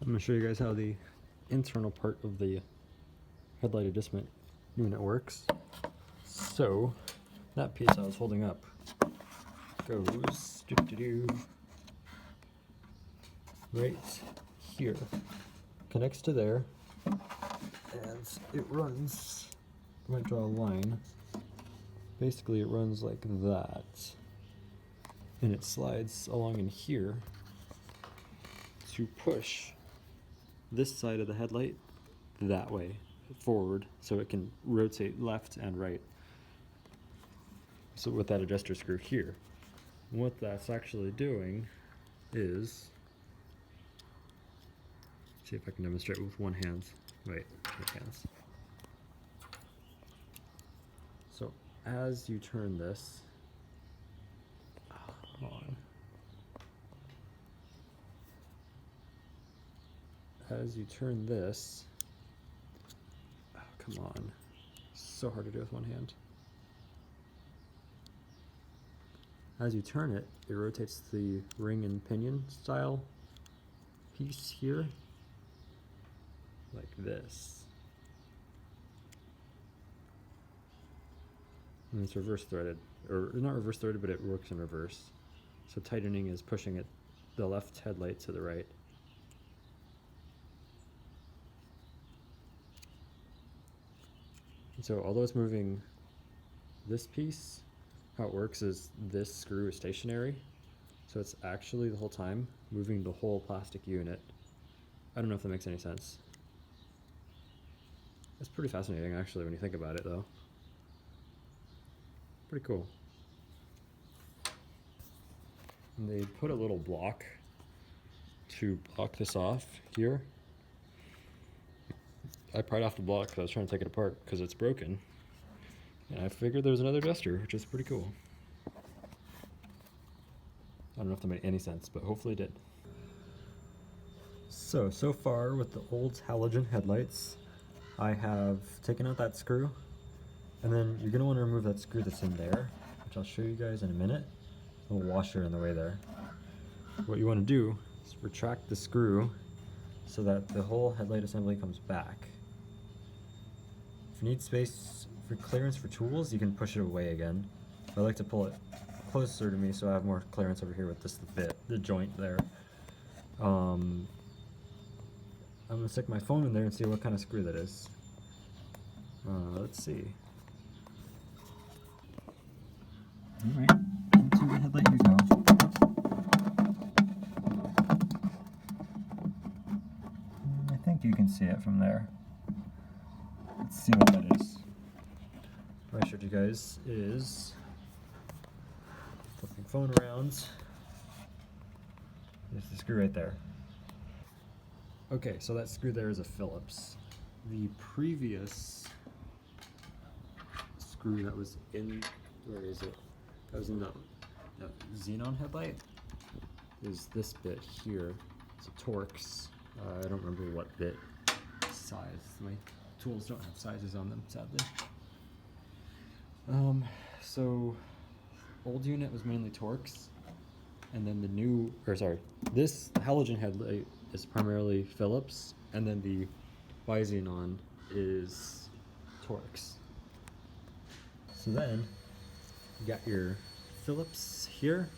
I'm going to show you guys how the internal part of the headlight adjustment unit works. So that piece I was holding up goes right here, connects to there, and it runs, I might draw a line, basically it runs like that, and it slides along in here to push this side of the headlight that way forward so it can rotate left and right. So with that adjuster screw here, and what that's actually doing is, see if I can demonstrate with one hand. Wait, two hands. So as you turn this on, as you turn this, oh, come on, so hard to do with one hand. As you turn it, it rotates the ring and pinion style piece here, like this. And it's reverse threaded, or not reverse threaded, but it works in reverse. So tightening is pushing it, the left headlight to the right. And so although it's moving this piece, how it works is this screw is stationary, so it's actually the whole time moving the whole plastic unit. I don't know if that makes any sense. It's pretty fascinating actually when you think about it though. Pretty cool. And they put a little block to block this off here. I pried off the block because I was trying to take it apart because it's broken. And I figured there was another adjuster, which is pretty cool. I don't know if that made any sense, but hopefully it did. So far with the old halogen headlights, I have taken out that screw, and then you're going to want to remove that screw that's in there, which I'll show you guys in a minute. A little washer in the way there. What you want to do is retract the screw so that the whole headlight assembly comes back. If you need space for clearance for tools, you can push it away again. I like to pull it closer to me so I have more clearance over here with this bit, the joint there. I'm gonna stick my phone in there and see what kind of screw that is. Let's see. Alright, into the headlight you go. I think you can see it from there. Let's see what that is. What I showed you guys is flipping phone around. There's the screw right there. Okay, so that screw there is a Phillips. The previous screw that was in, where is it? That was in the xenon headlight. Is this bit here. It's a Torx. I don't remember what bit size. My tools don't have sizes on them, sadly. So old unit was mainly Torx, and then the new, or sorry, this halogen headlight is primarily Phillips, and then the bi-xenon is Torx. So then you got your Phillips here.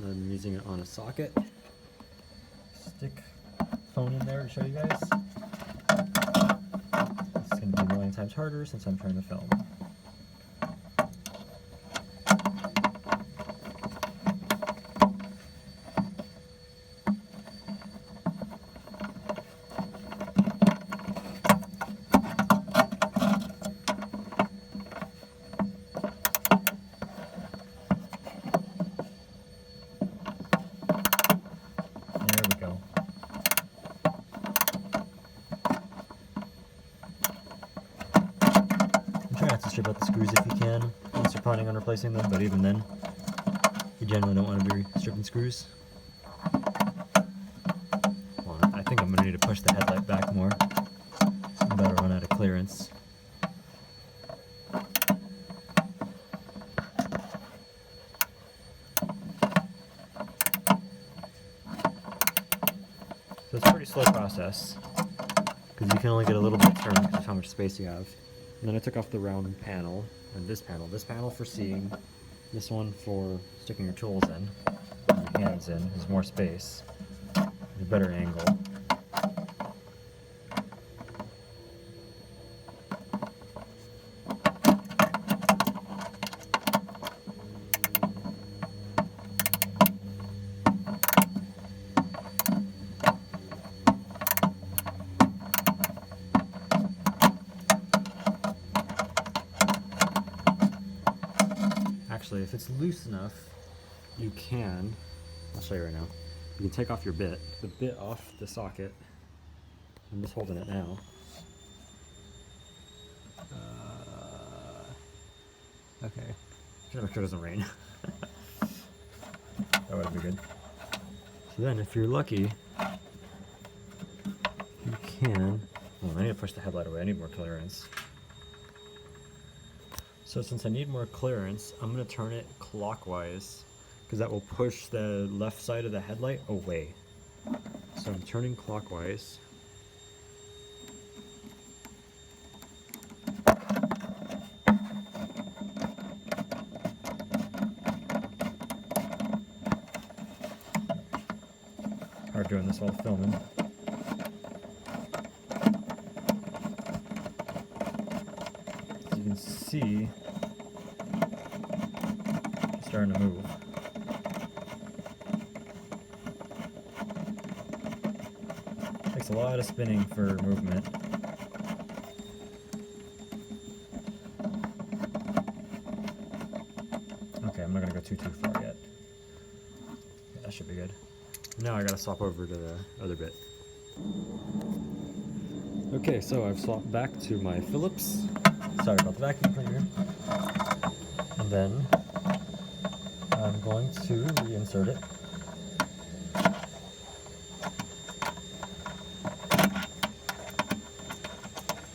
I'm using it on a socket. Stick phone in there to show you guys. It's going to be a million times harder since I'm trying to film. There we go. Try not to strip out the screws if you can, unless you're planning on replacing them, but even then, you generally don't want to be stripping screws. Well, I think I'm going to need to push the headlight back more. I'm about to run out of clearance. So it's a pretty slow process because you can only get a little bit turned because of how much space you have. And then I took off the round panel and this panel for seeing, this one for sticking your tools in, your hands in. There's more space, a better angle. Actually, if it's loose enough, you can, I'll show you right now, you can take off your bit, the bit off the socket. I'm just holding it now. Okay, gotta make sure it doesn't rain. That would be good. So then, if you're lucky, you can, I need to push the headlight away, I need more clearance. So since I need more clearance, I'm going to turn it clockwise because that will push the left side of the headlight away. So I'm turning clockwise. Hard doing this while filming. As you can see, it's starting to move. Takes a lot of spinning for movement. Okay, I'm not gonna go too far yet. Yeah, that should be good. Now I gotta swap over to the other bit. Okay, so I've swapped back to my Phillips. Sorry about the vacuum cleaner. And then I'm going to reinsert it.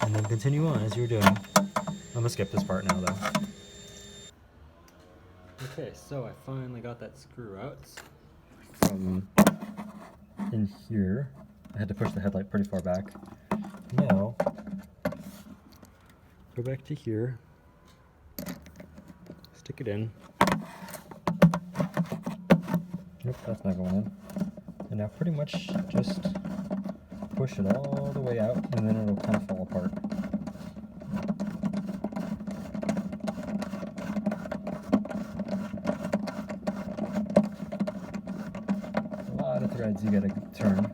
And then continue on as you were doing. I'm gonna skip this part now though. Okay, so I finally got that screw out from in here. I had to push the headlight pretty far back. Now, go back to here, stick it in. Nope, that's not going in. And now pretty much just push it all the way out and then it'll kind of fall apart. A lot of threads you gotta turn,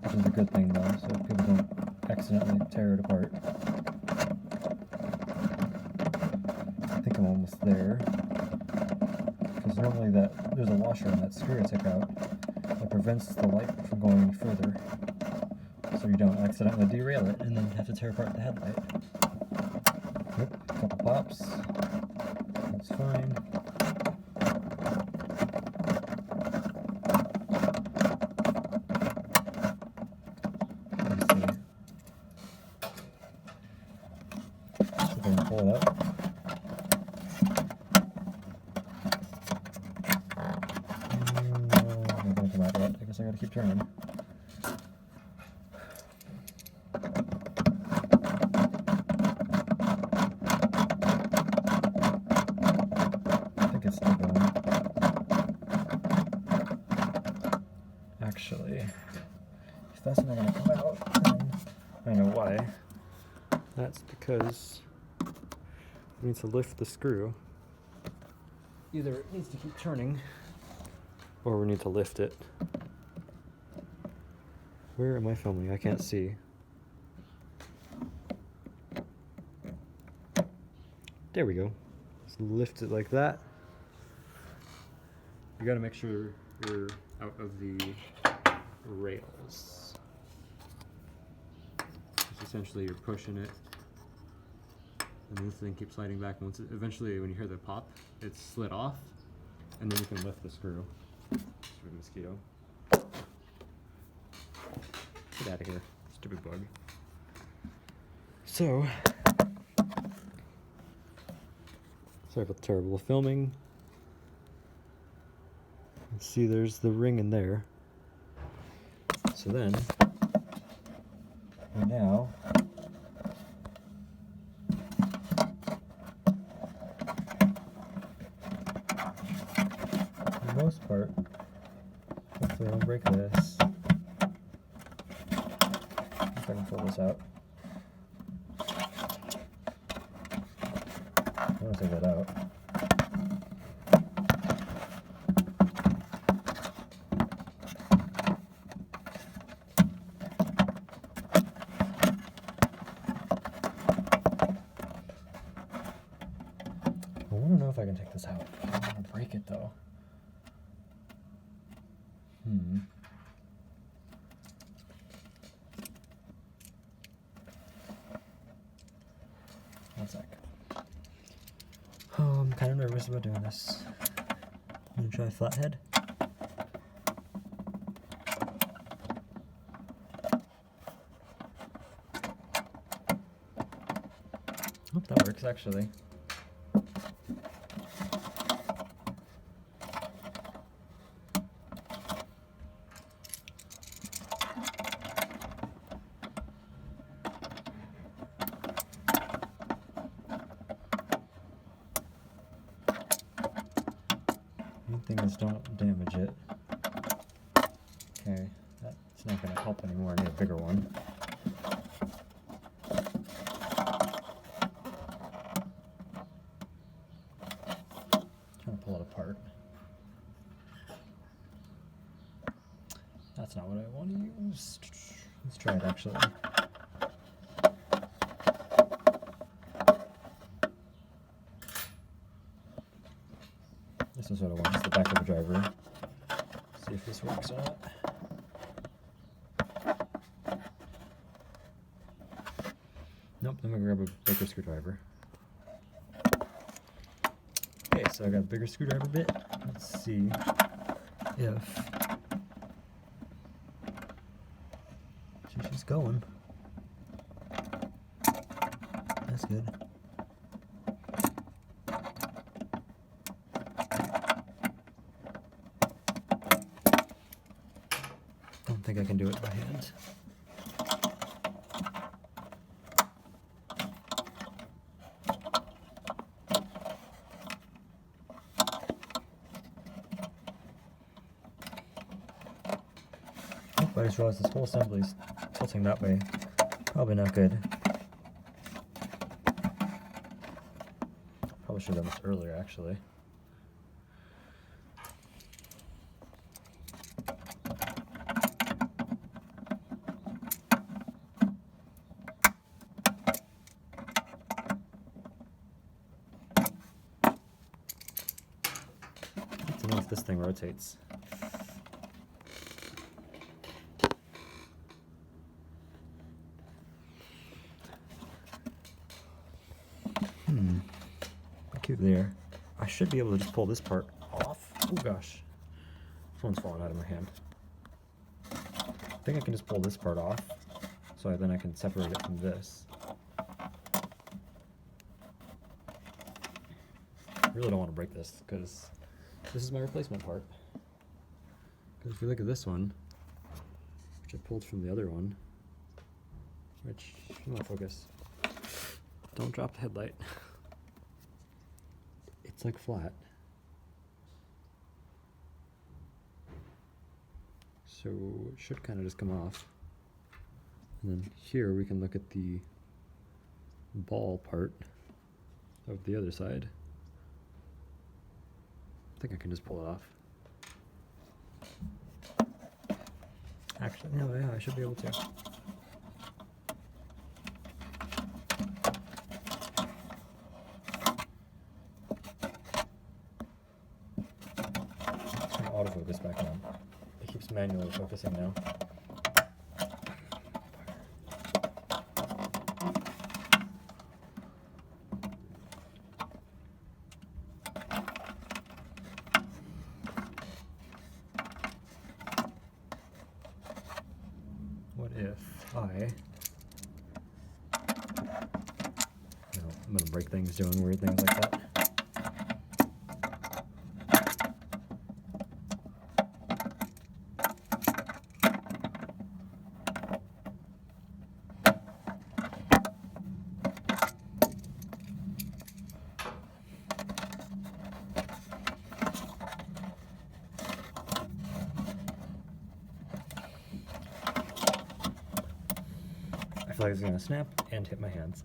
which is a good thing though, so people don't accidentally tear it apart. I think I'm almost there, because normally there's a washer on that screw I took out that prevents the light from going any further, so you don't accidentally derail it and then have to tear apart the headlight. Yep, a couple pops, that's fine. Pull it up. No, I'm not gonna come out yet. I guess I gotta keep turning. I think it's still going. Actually, if that's not gonna come out, then I know why. That's because we need to lift the screw. Either it needs to keep turning, or we need to lift it. Where am I filming? I can't see. There we go. Just lift it like that. You gotta make sure you're out of the rails. It's essentially you're pushing it, and this thing keeps sliding back. Once eventually, when you hear the pop, it's slid off, and then you can lift the screw. Stupid mosquito. Get out of here, stupid bug. So, sorry about the terrible filming. See, there's the ring in there. So then, now, for the most part, hopefully I don't break this. If I can pull this out. I want to take that out. I want to know if I can take this out. I don't want to break it though. One sec. Oh, I'm kind of nervous about doing this. I'm gonna try flathead. Oh, that works actually. Main thing is don't damage it. Okay, that's not going to help anymore. I need a bigger one. Trying to pull it apart. That's not what I want to use. Let's try it actually. This is what I want, it's the back of the driver. See if this works or not. Nope, I'm gonna grab a bigger screwdriver. Okay, so I got a bigger screwdriver bit. Let's see if she's going. That's good. Don't think I can do it by hand. I just realized this whole assembly is tilting that way. Probably not good. Probably should have done this earlier, actually. Let's know if this thing rotates. Cute there. I should be able to just pull this part off. Oh gosh. Phone's falling out of my hand. I think I can just pull this part off, so then I can separate it from this. I really don't want to break this, because this is my replacement part. Because if you look at this one, which I pulled from the other one, which, come on, focus. Don't drop the headlight. It's like flat. So it should kind of just come off. And then here we can look at the ball part of the other side. I think I can just pull it off. Actually, no, yeah, I should be able to. Autofocus back on. It keeps manually focusing now. What if I... No, I'm gonna break things doing weird things like that. feel like it's gonna snap and hit my hands.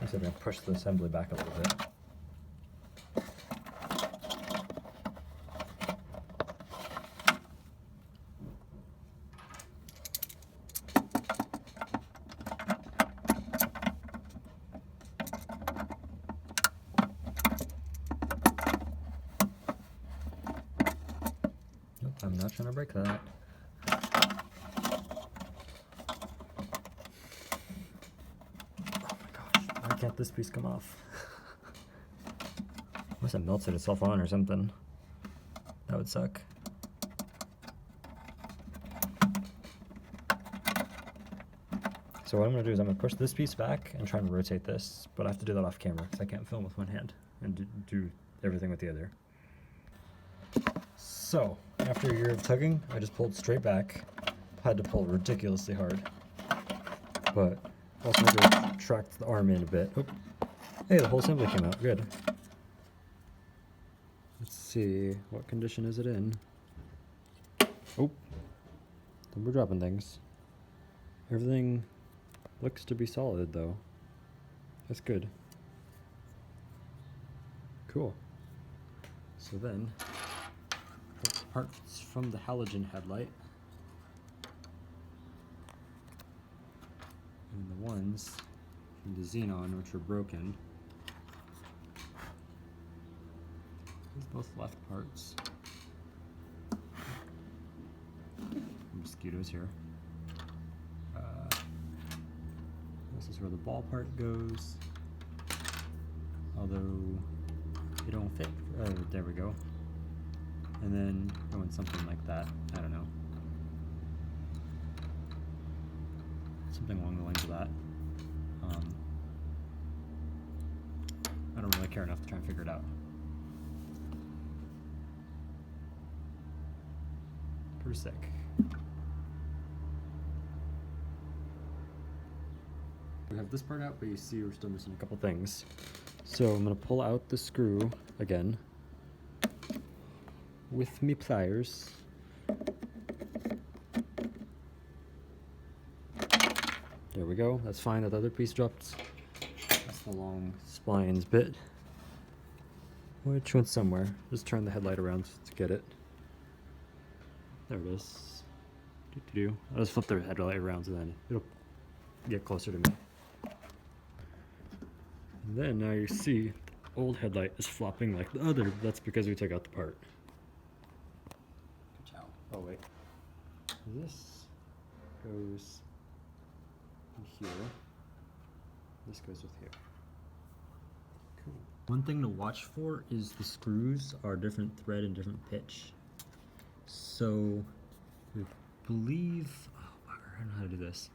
So I'm gonna push the assembly back a little bit. Nope, I'm not trying to break that. Why can't this piece come off? Unless it melted itself on or something. That would suck. So what I'm going to do is I'm going to push this piece back and try and rotate this, but I have to do that off camera because I can't film with one hand and do everything with the other. So after a year of tugging, I just pulled straight back. Had to pull ridiculously hard, but also had to retract the arm in a bit. Oh. Hey, the whole assembly came out. Good. Let's see, what condition is it in? Oh, we're dropping things. Everything looks to be solid though. That's good. Cool. So then, parts from the halogen headlight. And the ones from the xenon, which are broken. These both left parts. Mosquitoes here. This is where the ball part goes. Although it don't fit. There we go. And then going something like that. I don't know. Something along the lines of that. I don't really care enough to try and figure it out. Pretty sick. We have this part out, but you see we're still missing a couple things. So I'm going to pull out the screw again with me pliers. There we go. That's fine. That other piece dropped. That's the long splines bit, which went somewhere. Just turn the headlight around to get it. There it is. I'll just flip the headlight around so then it'll get closer to me. And then now you see the old headlight is flopping like the other. That's because we took out the part. Oh wait. This goes in here. This goes with here. Cool. One thing to watch for is the screws are different thread and different pitch. So I believe, I don't know how to do this.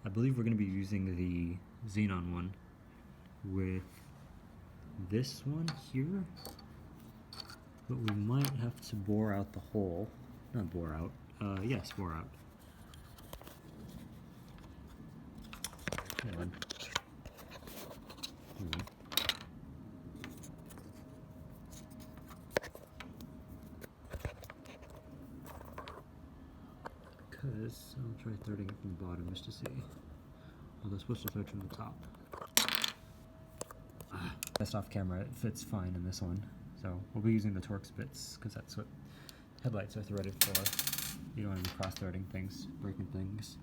I believe we're going to be using the xenon one with this one here, but we might have to bore out the hole. Not bore out. Yes, bore out. Come on. Because I'll try threading it from the bottom just to see. Well, they're supposed to thread from the top. Test off camera, it fits fine in this one. So we'll be using the Torx bits because that's what headlights are threaded for. You don't want to be cross-threading things, breaking things.